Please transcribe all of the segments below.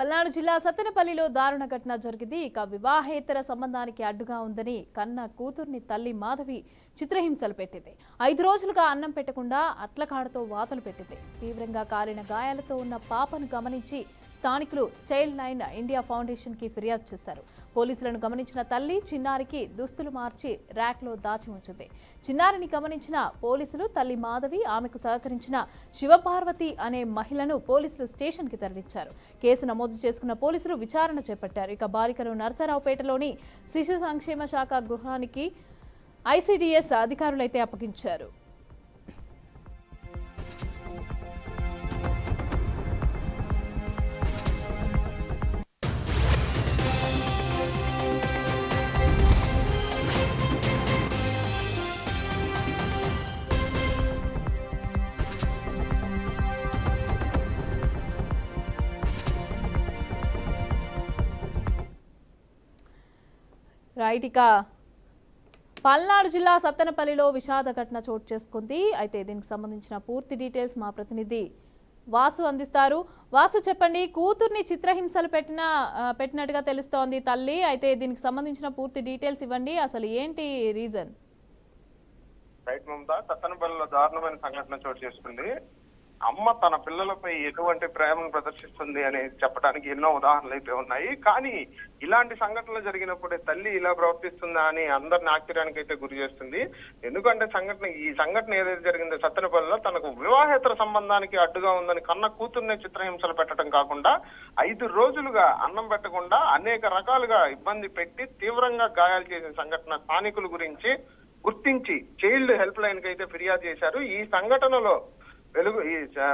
పల్నాడు జిల్లా సత్తెనపల్లిలో దారుణ ఘటన జరిగింది. ఇక వివాహేతర సంబంధానికి అడ్డుగా ఉందని కన్న కూతుర్ని తల్లి మాధవి చిత్రహింసలు పెట్టింది. 5 రోజులుగా అన్నం పెట్టకుండా అట్లకాడతో వాతలు పెట్టింది. తీవ్రంగా కాలిన గాయాలతో ఉన్న పాపను గమనించి స్థానికులు చైల్డ్ లైన్ ఇండియా ఫౌండేషన్ కి ఫిర్యాదు చేశారు. పోలీసులను గమనించిన తల్లి చిన్నారికి దుస్తులు మార్చి ర్యాక్లో దాచి ఉంచింది. చిన్నారిని గమనించిన పోలీసులు తల్లి మాధవి, ఆమెకు సహకరించిన శివపార్వతి అనే మహిళను పోలీసులు స్టేషన్ కి తరలించారు. కేసు నమోదు చేసుకున్న పోలీసులు విచారణ చేపట్టారు. ఇక బాలికను నరసరావుపేటలోని శిశు సంక్షేమ శాఖ గృహానికి ఐసీడీఎస్ అధికారులైతే అప్పగించారు. రైట్, ఇక పల్నాడు జిల్లా సత్తెనపల్లిలో విషాద ఘటన చోటు చేసుకుంది. అయితే దీనికి సంబంధించిన పూర్తి డీటెయిల్స్ మా ప్రతినిధి వాసు అందిస్తారు. వాసు, చెప్పండి, కూతుర్ని చిత్రహింసలు పెట్టినట్టుగా తెలుస్తోంది తల్లి. అయితే దీనికి సంబంధించిన పూర్తి డీటెయిల్స్ ఇవ్వండి. అసలు ఏంటి రీజన్? రైట్ మమతా, సత్తెనపల్లిలో దారుణమైన సంఘటన చోటు చేసుకుంది. అమ్మ తన పిల్లలపై ఎటువంటి ప్రేమను ప్రదర్శిస్తుంది అని చెప్పడానికి ఎన్నో ఉదాహరణలు అయితే ఉన్నాయి. కానీ ఇలాంటి సంఘటనలు జరిగినప్పుడే తల్లి ఇలా ప్రవర్తిస్తుందా అని అందరిని ఆశ్చర్యానికి అయితే గురి చేస్తుంది. ఎందుకంటే ఈ సంఘటన ఏదైతే జరిగిందో సత్తెనపల్లిలో తనకు వివాహేతర సంబంధానికి అడ్డుగా ఉందని కన్న కూతుర్నే చిత్రహింసలు పెట్టడం కాకుండా 5 రోజులుగా అన్నం పెట్టకుండా అనేక రకాలుగా ఇబ్బంది పెట్టి తీవ్రంగా గాయాలు చేసిన సంఘటన స్థానికుల గురించి గుర్తించి చైల్డ్ హెల్ప్ లైన్ కి అయితే ఫిర్యాదు చేశారు. ఈ సంఘటనలో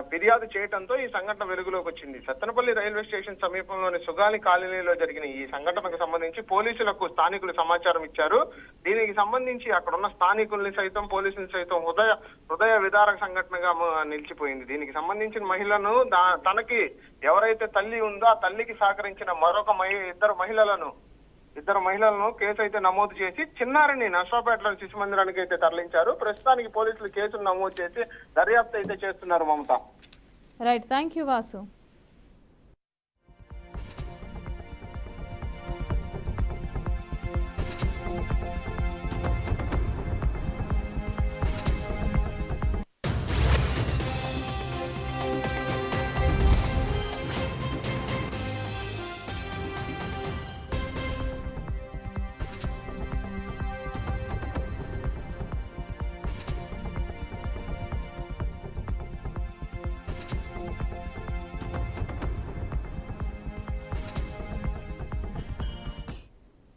ఫిర్యాదు చేయడంతో ఈ సంఘటన వెలుగులోకి వచ్చింది. సత్తెనపల్లి రైల్వే స్టేషన్ సమీపంలోని సుగాలి కాలనీలో జరిగిన ఈ సంఘటనకు సంబంధించి పోలీసులకు స్థానికులు సమాచారం ఇచ్చారు. దీనికి సంబంధించి అక్కడున్న స్థానికుల్ని సైతం పోలీసులు సైతం హృదయ విదారక సంఘటనగా నిలిచిపోయింది. దీనికి సంబంధించిన మహిళను తనకి ఎవరైతే తల్లి ఉందో ఆ తల్లికి సహకరించిన ఇద్దరు మహిళలను కేసు అయితే నమోదు చేసి చిన్నారిని నర్సాపేటలో శిశు మందిరానికి అయితే తరలించారు. ప్రస్తుతానికి పోలీసులు కేసును నమోదు చేసి దర్యాప్తు అయితే చేస్తున్నారు. మమత, రైట్, థ్యాంక్ యూ వాసు.